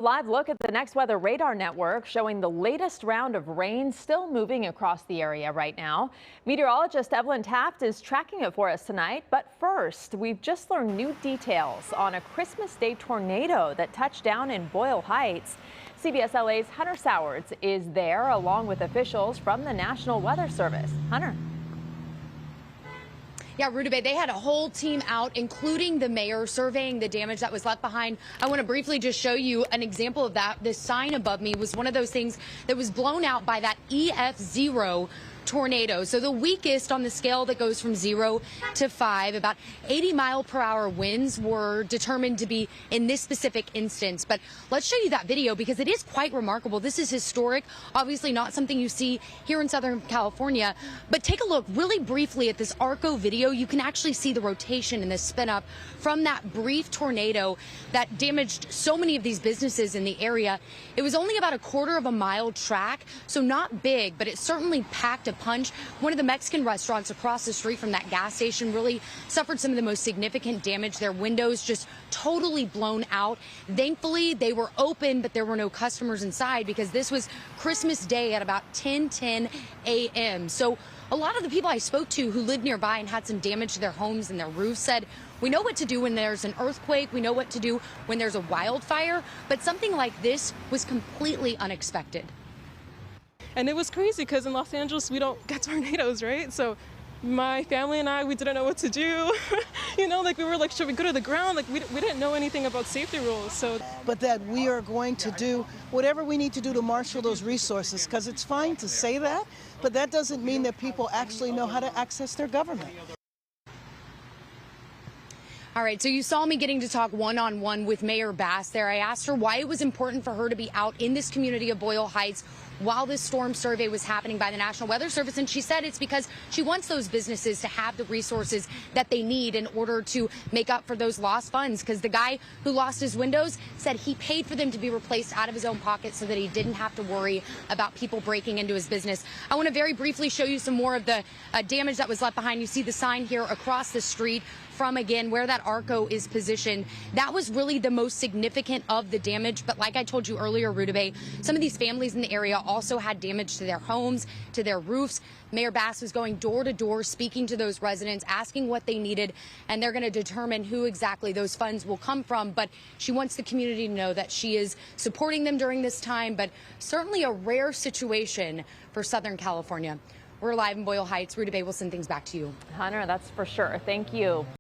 Live look at the next weather radar network showing the latest round of rain still moving across the area right now. Meteorologist Evelyn Taft is tracking it for us tonight. But first, we've just learned new details on a Christmas Day tornado that touched down in Boyle Heights. CBS LA's Hunter Sowards is there along with officials from the National Weather Service. Hunter. Yeah, Rudabeh, they had a whole team out, including the mayor, surveying the damage that was left behind. I want to briefly just show you an example of that. This sign above me was one of those things that was blown out by that EF0 tornado. So the weakest on the scale that goes from 0 to 5, about 80-mile-per-hour winds were determined to be in this specific instance. But let's show you that video because it is quite remarkable. This is historic, obviously not something you see here in Southern California. But take a look really briefly at this Arco video. You can actually see the rotation and the spin up from that brief tornado that damaged so many of these businesses in the area. It was only about a quarter of a mile track, so not big, but it certainly packed a punch. One of the Mexican restaurants across the street from that gas station really suffered some of the most significant damage. Their windows just totally blown out. Thankfully, they were open, but there were no customers inside because this was Christmas Day at about 10:10 a.m. So a lot of the people I spoke to who lived nearby and had some damage to their homes and their roofs said, we know what to do when there's an earthquake. We know what to do when there's a wildfire. But something like this was completely unexpected. And it was crazy because in Los Angeles, we don't get tornadoes, right? So my family and I, we didn't know what to do. You know, like we were like, should we go to the ground? Like we didn't know anything about safety rules. So, but that we are going to do whatever we need to do to marshal those resources, because it's fine to say that, but that doesn't mean that people actually know how to access their government. All right, so you saw me getting to talk one-on-one with Mayor Bass there. I asked her why it was important for her to be out in this community of Boyle Heights while this storm survey was happening by the National Weather Service. And she said it's because she wants those businesses to have the resources that they need in order to make up for those lost funds. Because the guy who lost his windows said he paid for them to be replaced out of his own pocket so that he didn't have to worry about people breaking into his business. I want to very briefly show you some more of the damage that was left behind. You see the sign here across the street from, again, where that Arco is positioned. That was really the most significant of the damage. But like I told you earlier, Rudabeh, some of these families in the area also had damage to their homes, to their roofs. Mayor Bass was going door to door, speaking to those residents, asking what they needed, and they're going to determine who exactly those funds will come from. But she wants the community to know that she is supporting them during this time, but certainly a rare situation for Southern California. We're live in Boyle Heights. Rudabeh will send things back to you. Hunter, that's for sure. Thank you.